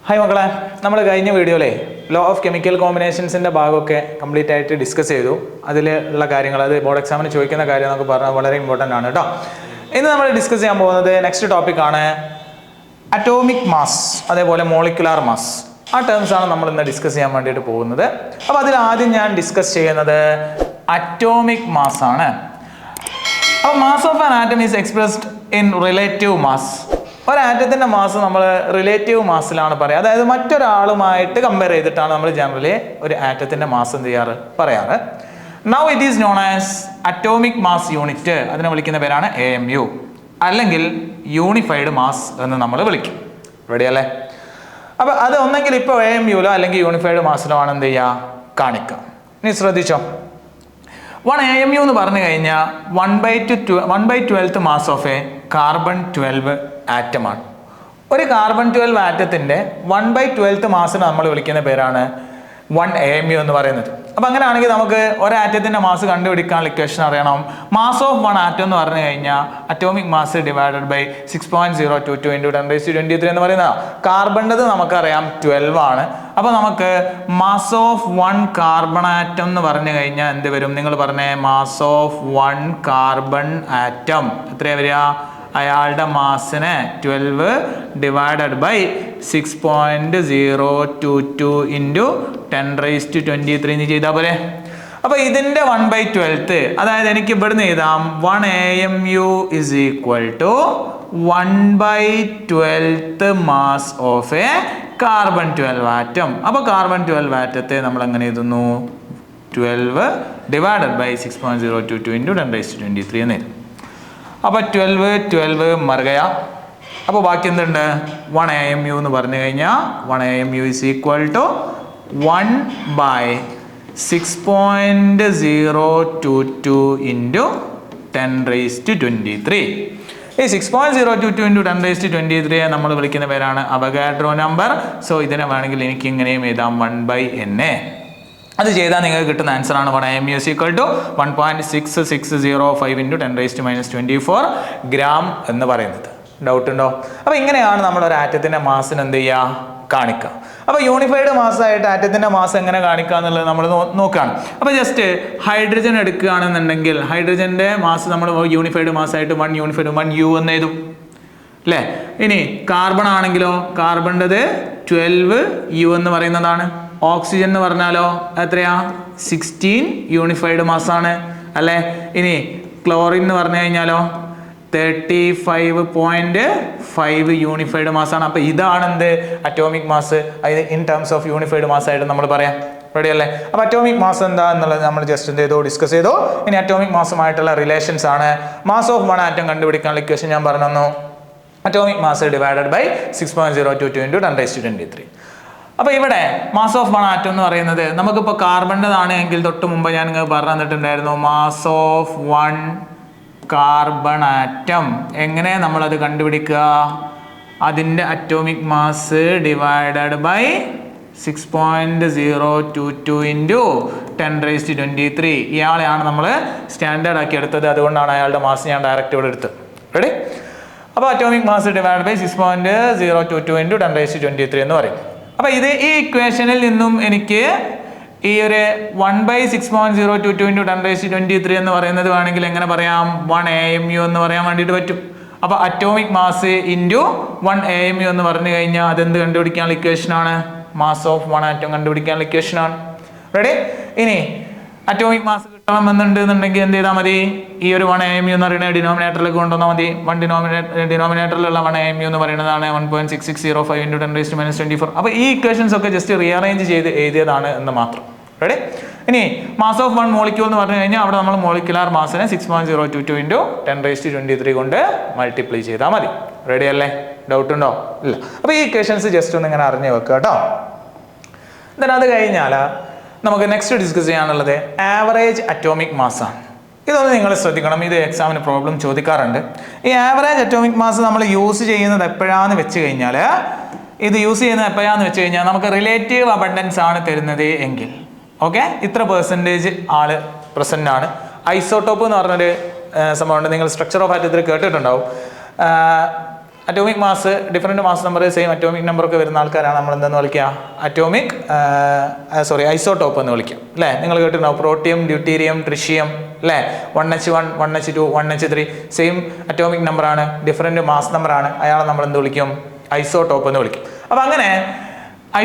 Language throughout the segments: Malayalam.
ഹായ് മക്കളെ, നമ്മൾ കഴിഞ്ഞ വീഡിയോയിലെ ലോ ഓഫ് കെമിക്കൽ കോമ്പിനേഷൻസിൻ്റെ ഭാഗമൊക്കെ കംപ്ലീറ്റ് ആയിട്ട് ഡിസ്കസ് ചെയ്തു. അതിലുള്ള കാര്യങ്ങൾ, അത് ബോർഡ് എക്സാമിന് ചോദിക്കുന്ന കാര്യം എന്നൊക്കെ പറഞ്ഞാൽ വളരെ ഇമ്പോർട്ടൻ്റ് ആണ് കേട്ടോ. ഇന്ന് നമ്മൾ ഡിസ്കസ് ചെയ്യാൻ പോകുന്നത് നെക്സ്റ്റ് ടോപ്പിക്കാണ് അറ്റോമിക് മാസ്, അതേപോലെ മോളിക്കുലാർ മാസ്. ആ ടേംസാണ് നമ്മൾ ഇന്ന് ഡിസ്കസ് ചെയ്യാൻ വേണ്ടിയിട്ട് പോകുന്നത്. അപ്പോൾ അതിൽ ആദ്യം ഞാൻ ഡിസ്കസ് ചെയ്യുന്നത് അറ്റോമിക് മാസ് ആണ്. അപ്പോൾ mass of an atom is expressed in relative mass. ഒരാറ്റത്തിൻ്റെ മാസ് നമ്മൾ റിലേറ്റീവ് മാസിലാണ് പറയുക, അതായത് മറ്റൊരാളുമായിട്ട് കമ്പയർ ചെയ്തിട്ടാണ് നമ്മൾ ജനറലി ഒരു ആറ്റത്തിൻ്റെ മാസ് എന്ത് ചെയ്യാറ്, പറയാറ്. Now it is known as atomic mass unit. അതിനെ വിളിക്കുന്ന പേരാണ് AMU, അല്ലെങ്കിൽ യൂണിഫൈഡ് മാസ് എന്ന് നമ്മൾ വിളിക്കും. റെഡി അല്ലേ? അപ്പോൾ അത് ഒന്നെങ്കിൽ ഇപ്പോൾ AMUലോ അല്ലെങ്കിൽ യൂണിഫൈഡ് മാസിലോ ആണ് എന്ത് ചെയ്യുക, കാണിക്കുക. ഇനി ശ്രദ്ധിച്ചോ, 1 AMU എന്ന് പറഞ്ഞു കഴിഞ്ഞാൽ 1/12 മാസ് ഓഫ് എ കാർബൺ 12 ആറ്റമാണ്. ഒരു കാർബൺ 12 ആറ്റത്തിൻ്റെ 1/12 മാസിന് നമ്മൾ വിളിക്കുന്ന പേരാണ് 1 AMU എന്ന് പറയുന്നത്. അപ്പം അങ്ങനെയാണെങ്കിൽ നമുക്ക് ഒരാറ്റത്തിൻ്റെ മാസ് കണ്ടുപിടിക്കാനുള്ള ഇക്വേഷൻ അറിയണം. മാസ് ഓഫ് 1 ആറ്റം എന്ന് പറഞ്ഞു കഴിഞ്ഞാൽ അറ്റോമിക് മാസ് ഡിവൈഡഡ് ബൈ 6.022 × 10⁻23 എന്ന് പറയുന്നത്. കാർബണിൻ്റെത് നമുക്കറിയാം 12 ആണ്. അപ്പോൾ നമുക്ക് മാസ് ഓഫ് 1 കാർബൺ ആറ്റം എന്ന് പറഞ്ഞു കഴിഞ്ഞാൽ എന്ത് വരും? നിങ്ങൾ പറഞ്ഞേ, മാസ് ഓഫ് 1 കാർബൺ ആറ്റം എത്രയാണ് വരിക? അയാളുടെ മാസിനെ 12 ഡിവൈഡഡ് ബൈ 6.022 × 10⁻23 എന്ന് ചെയ്താൽ പോരെ. അപ്പോൾ ഇതിൻ്റെ 1/12, അതായത് എനിക്ക് ഇവിടുന്ന് എഴുതാം 1 AMU is equal to 1/12 mass of a carbon 12 atom. അപ്പോൾ കാർബൺ 12 ആറ്റത്തെ നമ്മൾ എങ്ങനെ എഴുതുന്നു? 12 ഡിവൈഡഡ് ബൈ 6.022 × 10⁻23 എന്ന് എഴുതും. അപ്പോൾ 12 മർ ഗയാ. അപ്പോൾ ബാക്കി എന്തുണ്ട്? 1 AMU എന്ന് പറഞ്ഞു കഴിഞ്ഞാൽ 1 AMU ഇസ് ഈക്വൽ ടു 1/6.022 × 10⁻23. ഈ 6.022 × 10⁻23 നമ്മൾ വിളിക്കുന്ന പേരാണ് അവഗാഡ്രോ നമ്പർ. സോ ഇതിനെ വേണമെങ്കിൽ എനിക്ക് ഇങ്ങനെയും എഴുതാം 1/NA. അത് ചെയ്താൽ നിങ്ങൾക്ക് കിട്ടുന്ന ആൻസർ ആണ് 1 AMU = 1.6605 × 10⁻24 ഗ്രാം എന്ന് പറയുന്നത്. ഡൗട്ട് ഉണ്ടോ? അപ്പോൾ ഇങ്ങനെയാണ് നമ്മൾ ഒരു ആറ്റത്തിൻ്റെ മാസിന് എന്ത് ചെയ്യുക, കാണിക്കുക. അപ്പോൾ യൂണിഫൈഡ് മാസ്സായിട്ട് ആറ്റത്തിൻ്റെ മാസ് എങ്ങനെ കാണിക്കുക എന്നുള്ളത് നമ്മൾ നോക്കുകയാണ്. അപ്പോൾ ജസ്റ്റ് ഹൈഡ്രജൻ എടുക്കുകയാണെന്നുണ്ടെങ്കിൽ ഹൈഡ്രജൻ്റെ മാസ് നമ്മൾ യൂണിഫൈഡ് മാസ്സായിട്ട് 1 യൂണിഫൈഡ് 1 U എന്ന് എഴുതും അല്ലേ. ഇനി കാർബൺ ആണെങ്കിലോ, കാർബണിൻ്റെത് 12 U എന്ന് പറയുന്നതാണ്. ഓക്സിജൻ എന്ന് പറഞ്ഞാലോ എത്രയാ? 16 യൂണിഫൈഡ് മാസാണ് അല്ലേ. ഇനി ക്ലോറിൻ എന്ന് പറഞ്ഞു കഴിഞ്ഞാലോ 35.5 യൂണിഫൈഡ് മാസാണ്. അപ്പോൾ ഇതാണ് എന്ത്, അറ്റോമിക് മാസ്. അത് ഇൻ ടേംസ് ഓഫ് യൂണിഫൈഡ് മാസ്സായിട്ട് നമ്മൾ പറയാം. റെഡി അല്ലേ? അപ്പോൾ അറ്റോമിക് മാസ് എന്താ എന്നുള്ളത് നമ്മൾ ജസ്റ്റ് എന്ത് ചെയ്തു, ഡിസ്കസ് ചെയ്തു. ഇനി അറ്റോമിക് മാസുമായിട്ടുള്ള റിലേഷൻസ് ആണ്. മാസ് ഓഫ് 1 ആറ്റം കണ്ടുപിടിക്കാനുള്ള ഇക്വേഷൻ ഞാൻ പറഞ്ഞു തന്നു. Atomic mass divided by 6.022 × 10⁻23. അപ്പോൾ ഇവിടെ മാസ് ഓഫ് 1 ആറ്റം എന്ന് പറയുന്നത് നമുക്കിപ്പോൾ കാർബണിൻ്റെതാണ് എങ്കിൽ തൊട്ട് മുമ്പ് ഞാൻ നിങ്ങൾക്ക് പറഞ്ഞു തന്നിട്ടുണ്ടായിരുന്നു. മാസ് ഓഫ് 1 കാർബൺ ആറ്റം എങ്ങനെ നമ്മളത് കണ്ടുപിടിക്കുക? അതിൻ്റെ അറ്റോമിക് മാസ് ഡിവൈഡഡ് ബൈ 6.022 × 10⁻23. ഇയാളെയാണ് നമ്മൾ സ്റ്റാൻഡേർഡ് ആക്കി എടുത്തത്. അതുകൊണ്ടാണ് അയാളുടെ മാസ് ഞാൻ ഡയറക്റ്റ് ഇവിടെ എടുത്തത്. റെഡി? അപ്പോൾ അറ്റോമിക് മാസ് ഡിവൈഡ് ബൈ 6.022 × 10⁻23 എന്ന് പറയും. അപ്പോൾ ഈ ഇക്വേഷനിൽ നിന്നും എനിക്ക് ഈ ഒരു 1/6.022 × 10⁻23 എന്ന് പറയുന്നത് വേണമെങ്കിൽ എങ്ങനെ പറയാം? 1 AMU എന്ന് പറയാൻ വേണ്ടിയിട്ട് പറ്റും. അപ്പോൾ അറ്റോമിക് മാസ് ഇൻറ്റു 1 AMU എന്ന് പറഞ്ഞു കഴിഞ്ഞാൽ അതെന്ത് കണ്ടുപിടിക്കാനുള്ള ഇക്വേഷനാണ്? മാസ് ഓഫ് 1 ആറ്റം കണ്ടുപിടിക്കാനുള്ള ഇക്വേഷനാണ്. റെഡി? ഇനി അറ്റോമിക് മാസ് കിട്ടണമെന്നുണ്ടെങ്കിൽ എന്ത് ചെയ്താൽ മതി? ഈ ഒരു 1 AMU എന്ന് പറയുന്നത് ഡിനോമിനേറ്ററിലേക്ക് കൊണ്ടുവന്നാൽ മതി. ഡിനോമിനേറ്ററിലുള്ള 1 AMU എന്ന് പറയുന്നതാണ് 1.6605 × 10⁻24. അപ്പോൾ ഈ ഇക്വേഷൻസ് ഒക്കെ ജസ്റ്റ് റീഅറേഞ്ച് ചെയ്ത് എഴുതിയതാണ് എന്ന് മാത്രം. റെഡി? ഇനി മാസ് ഓഫ് 1 മോളിക്യൂൾ എന്ന് പറഞ്ഞു കഴിഞ്ഞാൽ അവിടെ നമ്മൾ മോളിക്കുലാർ മാസിനെ 6.022 × 10⁻23 കൊണ്ട് മൾട്ടിപ്ലൈ ചെയ്താൽ മതി. റെഡി അല്ലേ? ഡൗട്ട് ഉണ്ടോ? ഇല്ല. അപ്പോൾ ഈ ഇക്വേഷൻസ് ജസ്റ്റ് ഒന്ന് ഇങ്ങനെ അറിഞ്ഞു വെക്കുക കേട്ടോ. അത് കഴിഞ്ഞാൽ നമുക്ക് നെക്സ്റ്റ് ഡിസ്കസ് ചെയ്യാനുള്ളത് ആവറേജ് അറ്റോമിക് മാസാണ്. ഇതൊന്ന് നിങ്ങൾ ശ്രദ്ധിക്കണം, ഇത് എക്സാമിന് പ്രോബ്ലം ചോദിക്കാറുണ്ട്. ഈ ആവറേജ് അറ്റോമിക് മാസ് നമ്മൾ യൂസ് ചെയ്യുന്നത് എപ്പോഴാന്ന് വെച്ച് കഴിഞ്ഞാൽ, നമുക്ക് റിലേറ്റീവ് അബണ്ടൻസ് ആണ് തരുന്നത് എങ്കിൽ, ഓക്കെ, ഇത്ര പെർസെൻറ്റേജ് ആള് പ്രസൻ്റ് ആണ്. ഐസോട്ടോപ്പ് എന്ന് പറഞ്ഞൊരു സംഭവമുണ്ട്, നിങ്ങൾ സ്ട്രക്ചർ ഓഫ് ആറ്റത്തിൽ കേട്ടിട്ടുണ്ടാവും. Atomic mass different mass number same atomic നമ്പറൊക്കെ വരുന്ന ആൾക്കാരാണ് നമ്മൾ എന്തെന്ന് വിളിക്കുക ഐസോട്ടോപ്പ് എന്ന് വിളിക്കാം അല്ലേ. നിങ്ങൾ കേട്ടിട്ടുണ്ടാവും പ്രോട്ടിയം, ഡ്യൂട്ടീരിയം, ട്രിഷ്യം അല്ലേ. 1H1, 1H2, 1H3 same atomic നമ്പറാണ്, ഡിഫറെൻറ്റ് മാസ് നമ്പറാണ്. അയാളെ നമ്മൾ എന്ത് വിളിക്കും? ഐസോട്ടോപ്പ് എന്ന് വിളിക്കും. അപ്പോൾ അങ്ങനെ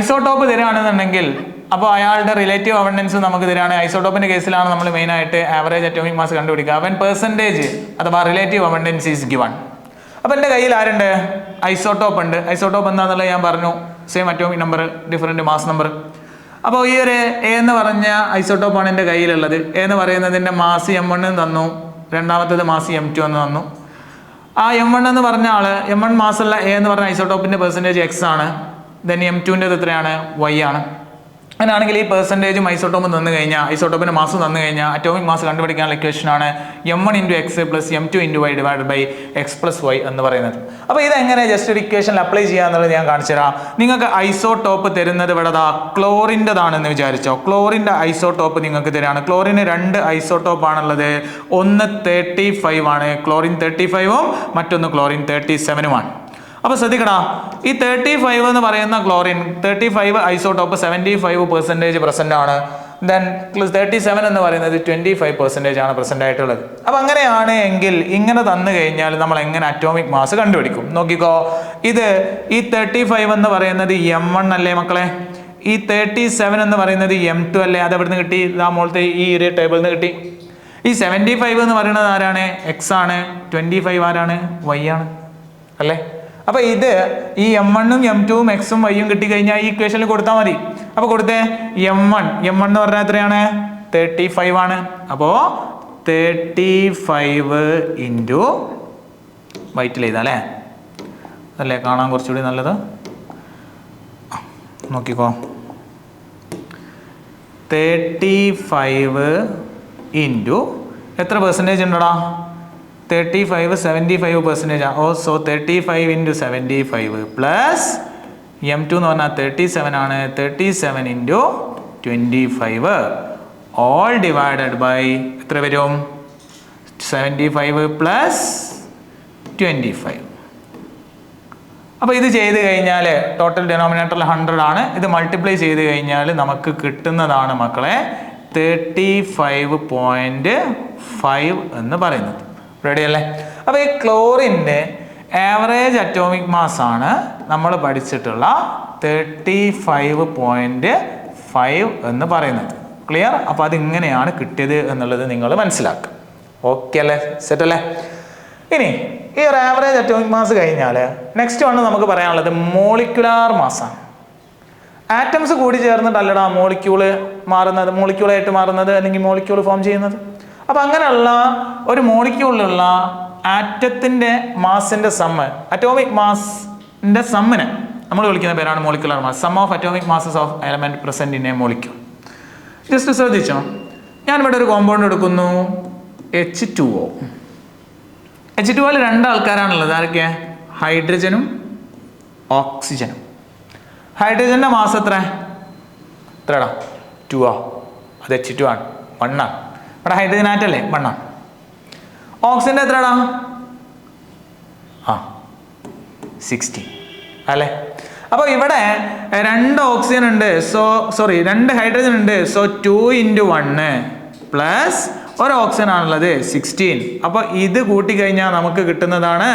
ഐസോട്ടോപ്പ് തരികയാണെന്നുണ്ടെങ്കിൽ അപ്പോൾ അയാളുടെ റിലേറ്റീവ് അബണ്ടൻസ് നമുക്ക് തരികയാണ്. ഐസോട്ടോപ്പിന്റെ കേസിലാണ് നമ്മൾ മെയിനായിട്ട് ആവറേജ് അറ്റോമിക് മാസ് കണ്ടുപിടിക്കുക. അവൻ പെർസെൻറ്റേജ് അഥവാ റിലേറ്റീവ് അബണ്ടൻസ് ഈസ് ഗിവൺ. അപ്പോൾ എൻ്റെ കയ്യിൽ ആരുണ്ട്? ഐസോട്ടോപ്പ് ഉണ്ട്. ഐസോട്ടോപ്പ് എന്താണെന്നുള്ളത് ഞാൻ പറഞ്ഞു, same atomic number, different mass number. അപ്പോൾ ഈ ഒരു എ എന്ന് പറഞ്ഞ ഐസോട്ടോപ്പാണ് എൻ്റെ കയ്യിലുള്ളത്. എ എന്ന് പറയുന്നതിൻ്റെ മാസ് M1 തന്നു, രണ്ടാമത്തേത് മാസ് M2 എന്ന് തന്നു. ആ M1 എന്ന് പറഞ്ഞ ആള് M1 മാസുള്ള എ എന്ന് പറഞ്ഞ ഐസോട്ടോപ്പിന്റെ പെർസെൻറ്റേജ് X ആണ്. ദെൻ M2ൻ്റെ എത്രയാണ്? Y ആണ്. അങ്ങനെയാണെങ്കിൽ ഈ പെർസെൻറ്റേജും ഐസോട്ടോപ്പും തന്നു കഴിഞ്ഞാൽ, ഐസോട്ടോപ്പിന്റെ മാസ് തന്നു കഴിഞ്ഞാൽ അറ്റോമിക് മാസ് കണ്ടുപിടിക്കാനുള്ള ഇക്വേഷൻ ആണ് M1 × X + M2 × Y / X + Y എന്ന് പറയുന്നത്. അപ്പോൾ ഇതെങ്ങനെ ജസ്റ്റ് ഒരു ഇക്വേഷനിൽ അപ്ലൈ ചെയ്യാന്നുള്ളത് ഞാൻ കാണിച്ചു തരാം. നിങ്ങൾക്ക് ഐസോട്ടോപ്പ് തരുന്നത് ഇവിടെ ക്ലോറിൻ്റെതാണെന്ന് വിചാരിച്ചോ. ക്ലോറിൻ്റെ ഐസോട്ടോപ്പ് നിങ്ങൾക്ക് തരാണ്. ക്ലോറിന് 2 ഐസോട്ടോപ്പ് ആണുള്ളത്. ഒന്ന് 35 ആണ്, ക്ലോറിൻ 35ഉം മറ്റൊന്ന് ക്ലോറിൻ 37ഉമാണ്. അപ്പോൾ ശ്രദ്ധിക്കടാ, ഈ 35 എന്ന് പറയുന്ന ക്ലോറിൻ 35 ഐസോട്ടോപ്പ് 75% പ്രസന്റ് ആണ്. ദെൻ 37 എന്ന് പറയുന്നത് 25% ആണ് പ്രസന്റ് ആയിട്ടുള്ളത്. അപ്പോൾ അങ്ങനെയാണ് എങ്കിൽ ഇങ്ങനെ തന്നു കഴിഞ്ഞാൽ നമ്മൾ എങ്ങനെ അറ്റോമിക് മാസ് കണ്ടുപിടിക്കും? നോക്കിക്കോ, ഇത് ഈ 35 എന്ന് പറയുന്നത് M1 അല്ലേ മക്കളെ, ഈ 37 എന്ന് പറയുന്നത് M2 അല്ലേ. അത് എവിടെ നിന്ന് കിട്ടി? ഇതാ മോളത്തെ ഈ ഒരു ടേബിളിൽ നിന്ന് കിട്ടി. ഈ 75 എന്ന് പറയുന്നത് ആരാണ്? X ആണ്. 25 ആരാണ്? Y ആണ് അല്ലേ. അപ്പോൾ ഇത് ഈ M1ഉം M2ഉം Xഉം Yയും കിട്ടിക്കഴിഞ്ഞാൽ ഈ ഇക്വേഷനിൽ കൊടുത്താൽ മതി. അപ്പോൾ കൊടുത്തേ M1 എന്ന് പറഞ്ഞാൽ എത്രയാണ്? 35 ആണ്. അപ്പോൾ 35 ഇൻറ്റു വൈറ്റിൽ ചെയ്താൽ അല്ലേ കാണാൻ കുറച്ചുകൂടി നല്ലത്. നോക്കിക്കോ, 35 ഇൻറ്റു എത്ര പെർസെൻറ്റേജ് ഉണ്ടടാ? 35 75% ഓ. സോ 35 × 75 പ്ലസ് M2 എന്ന് പറഞ്ഞാൽ 37 ആണ്. 37 × 25 ഓൾ ഡിവൈഡഡ് ബൈ എത്ര വരും? 75 പ്ലസ് 25. അപ്പോൾ ഇത് ചെയ്ത് കഴിഞ്ഞാൽ ടോട്ടൽ ഡിനോമിനേറ്ററിൽ 100 ആണ്. ഇത് മൾട്ടിപ്ലൈ ചെയ്ത് കഴിഞ്ഞാൽ നമുക്ക് കിട്ടുന്നതാണ് മക്കളെ 35.5 എന്ന് പറയുന്നത്. റെഡി അല്ലേ? അപ്പോൾ ഈ ക്ലോറിൻ്റെ ആവറേജ് അറ്റോമിക് മാസ് ആണ് നമ്മൾ പഠിച്ചിട്ടുള്ള 35.5 എന്ന് പറയുന്നത്. ക്ലിയർ? അപ്പോൾ അതിങ്ങനെയാണ് കിട്ടിയത് എന്നുള്ളത് നിങ്ങൾ മനസ്സിലാക്കുക. ഓക്കെ അല്ലേ? സെറ്റ് അല്ലേ? ഇനി ഈ ഒരു ആവറേജ് അറ്റോമിക് മാസ് കഴിഞ്ഞാൽ നെക്സ്റ്റ് ആണ് നമുക്ക് പറയാനുള്ളത് മോളിക്യുലാർ മാസാണ്. ആറ്റംസ് കൂടി ചേർന്നിട്ടല്ലടാ മോളിക്യൂള് മാറുന്നത്, മോളിക്യൂളായിട്ട് മാറുന്നത് അല്ലെങ്കിൽ മോളിക്യൂൾ ഫോം ചെയ്യുന്നത്. അപ്പം അങ്ങനെയുള്ള ഒരു മോളിക്യൂളിലുള്ള ആറ്റത്തിൻ്റെ മാസിൻ്റെ സമ്മ്, അറ്റോമിക് മാസിൻ്റെ സമ്മിനെ നമ്മൾ വിളിക്കുന്ന പേരാണ് molecular mass. Sum of atomic masses of element present in a molecule. Just ശ്രദ്ധിച്ചോ, ഞാനിവിടെ ഒരു കോമ്പൗണ്ട് എടുക്കുന്നു, H2O. H2Oയിൽ 2 ആൾക്കാരാണുള്ളത്. ആരൊക്കെ? ഹൈഡ്രജനും ഓക്സിജനും. ഹൈഡ്രജൻ്റെ മാസ് എത്രടാ? 2 അത് H2 ആണ്, 1 ആണ്. ഇവിടെ ഹൈഡ്രജൻ ആറ്റല്ലേ, 1 ആണ്. ഓക്സിജൻ്റെ എത്രടാ? 16 അല്ലേ. അപ്പോൾ ഇവിടെ 2 ഓക്സിജൻ ഉണ്ട്, 2 ഹൈഡ്രജൻ ഉണ്ട്. സോ 2 × 1 പ്ലസ് 1 ഓക്സിജൻ ആണുള്ളത്, 16. അപ്പോൾ ഇത് കൂട്ടിക്കഴിഞ്ഞാൽ നമുക്ക് കിട്ടുന്നതാണ്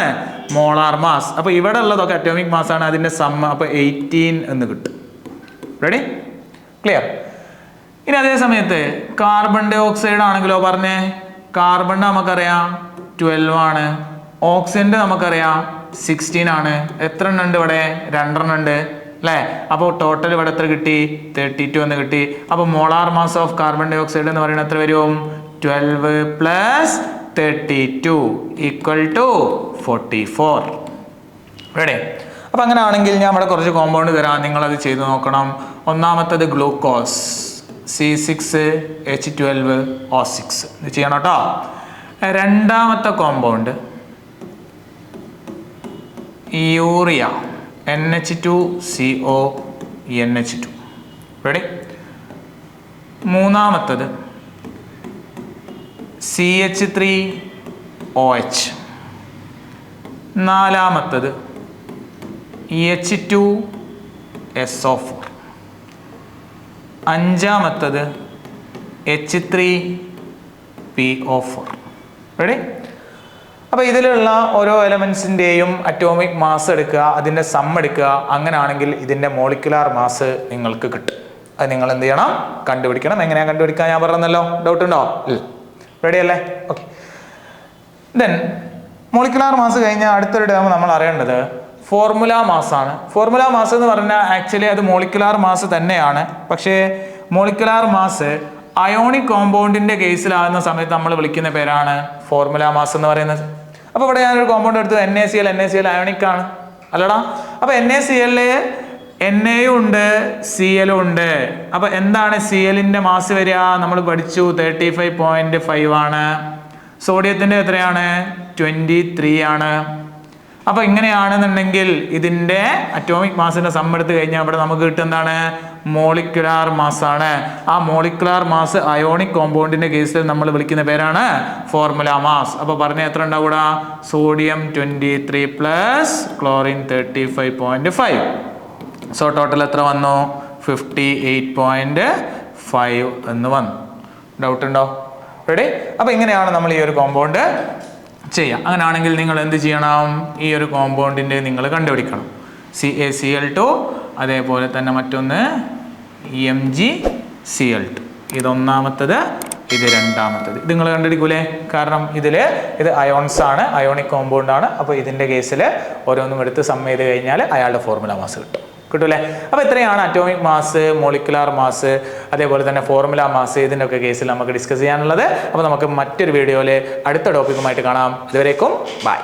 മോളാർ മാസ്. അപ്പോൾ ഇവിടെ ഉള്ളതൊക്കെ അറ്റോമിക് മാസ് ആണ്, അതിൻ്റെ സമ്മ്. അപ്പോൾ 18 എന്ന് കിട്ടും. റെഡി? ക്ലിയർ? ഇനി അതേ സമയത്ത് കാർബൺ ഡൈ ഓക്സൈഡ് ആണെങ്കിലോ പറഞ്ഞേ, കാർബണിൻ്റെ നമുക്കറിയാം 12 ആണ്, ഓക്സിജൻ്റെ നമുക്കറിയാം 16 ആണ്. എത്ര എണ്ണം ഉണ്ട് ഇവിടെ? 2 എണ്ണം ഉണ്ട് അല്ലേ. അപ്പോൾ ടോട്ടൽ ഇവിടെ എത്ര കിട്ടി? 32 എന്ന് കിട്ടി. അപ്പോൾ മോളാർ മാസ് ഓഫ് കാർബൺ ഡൈ ഓക്സൈഡ് എന്ന് പറയുന്നത് എത്ര വരും? 12 പ്ലസ് 32 = 44. റെഡി? അപ്പം അങ്ങനെ ആണെങ്കിൽ ഞാൻ ഇവിടെ കുറച്ച് കോമ്പൗണ്ട് തരാം, നിങ്ങളത് ചെയ്ത് നോക്കണം. ഒന്നാമത്തത് ഗ്ലൂക്കോസ്, C6H12O6. ഇത് ചെയ്യണം കേട്ടോ. രണ്ടാമത്തെ കോമ്പൗണ്ട് യൂറിയ, NH2CONH2. റെഡി? മൂന്നാമത്തത് CH3OH. നാലാമത്തത് H2SO4. അഞ്ചാമത്തത് H3PO4. റെഡി? അപ്പോൾ ഇതിലുള്ള ഓരോ എലമെൻസിൻ്റെയും അറ്റോമിക് മാസ് എടുക്കുക, അതിൻ്റെ സം എടുക്കുക. അങ്ങനെയാണെങ്കിൽ ഇതിൻ്റെ മോളിക്കുലാർ മാസ് നിങ്ങൾക്ക് കിട്ടും. അത് നിങ്ങൾ എന്ത് ചെയ്യണം? കണ്ടുപിടിക്കണം. എങ്ങനെയാണ് കണ്ടുപിടിക്കുക ഞാൻ പറഞ്ഞല്ലോ. ഡൗട്ട് ഉണ്ടോ? റെഡി അല്ലേ? ഓക്കെ. ദെൻ മോളിക്കുലാർ മാസ് കഴിഞ്ഞാൽ അടുത്തൊരു ടേം നമ്മൾ അറിയേണ്ടത് ഫോർമുല മാസാണ്. ഫോർമുല മാസ് എന്ന് പറഞ്ഞാൽ ആക്ച്വലി അത് മോളിക്കുലാർ മാസ് തന്നെയാണ്. പക്ഷേ മോളിക്കുലാർ മാസ് അയോണിക് കോമ്പൗണ്ടിന്റെ കേസിലാകുന്ന സമയത്ത് നമ്മൾ വിളിക്കുന്ന പേരാണ് ഫോർമുല മാസ് എന്ന് പറയുന്നത്. അപ്പോൾ ഇവിടെ ഞാനൊരു കോമ്പൗണ്ട് എടുത്തു, NaCl. NaCl അയോണിക് ആണ് അല്ലടാ. അപ്പോൾ NaCl Na ഉണ്ട്, Cl ഉണ്ട്. അപ്പോൾ എന്താണ് Clന്റെ മാസ് വരിക? നമ്മൾ പഠിച്ചു 35.5 ആണ്. സോഡിയത്തിന്റെ എത്രയാണ്? 23 ആണ്. അപ്പോൾ ഇങ്ങനെയാണെന്നുണ്ടെങ്കിൽ ഇതിന്റെ അറ്റോമിക് മാസിന്റെ സം എടുത്ത് കഴിഞ്ഞാൽ ഇവിടെ നമുക്ക് കിട്ടുന്നതാണ് മോളിക്കുലാർ മാസ് ആണ്. ആ മോളിക്കുലാർ മാസ് അയോണിക് കോമ്പൗണ്ടിന്റെ കേസിൽ നമ്മൾ വിളിക്കുന്ന പേരാണ് ഫോർമുല മാസ്. അപ്പോൾ പറഞ്ഞ എത്ര ഉണ്ടാവൂടാ? Sodium 23 plus chlorine 35.5. So total എത്ര വന്നു? 58.5 എന്ന് വന്നു. ഡൗട്ട് ഉണ്ടോ? റെഡി? അപ്പോൾ ഇങ്ങനെയാണ് നമ്മൾ ഈ ഒരു കോമ്പൗണ്ട് ചെയ്യാം. അങ്ങനെയാണെങ്കിൽ നിങ്ങൾ എന്ത് ചെയ്യണം? ഈ ഒരു കോമ്പൗണ്ടിൻ്റെ നിങ്ങൾ കണ്ടുപിടിക്കണം. CaCl2, അതേപോലെ തന്നെ മറ്റൊന്ന് EmgCl2. ഇതൊന്നാമത്തത്, ഇത് രണ്ടാമത്തത്. ഇത് നിങ്ങൾ കണ്ടുപിടിക്കൂലേ? കാരണം ഇത് അയോൺസ് ആണ്, അയോണിക് കോമ്പൗണ്ട് ആണ്. അപ്പോൾ ഇതിൻ്റെ കേസിൽ ഓരോന്നും എടുത്ത് സം ചെയ്ത് കഴിഞ്ഞാൽ അയാളുടെ ഫോർമുല മാസ് കിട്ടൂലേ? അപ്പോൾ ഇത്രയാണ് അറ്റോമിക് മാസ്, മോളിക്കുലാർ മാസ്, അതേപോലെ തന്നെ ഫോർമുല മാസ്, ഇതിൻ്റെയൊക്കെ കേസിൽ നമുക്ക് ഡിസ്കസ് ചെയ്യാനുള്ളത്. അപ്പോൾ നമുക്ക് മറ്റൊരു വീഡിയോയിൽ അടുത്ത ടോപ്പിക്കുമായിട്ട് കാണാം. ഇതുവരേക്കും ബൈ.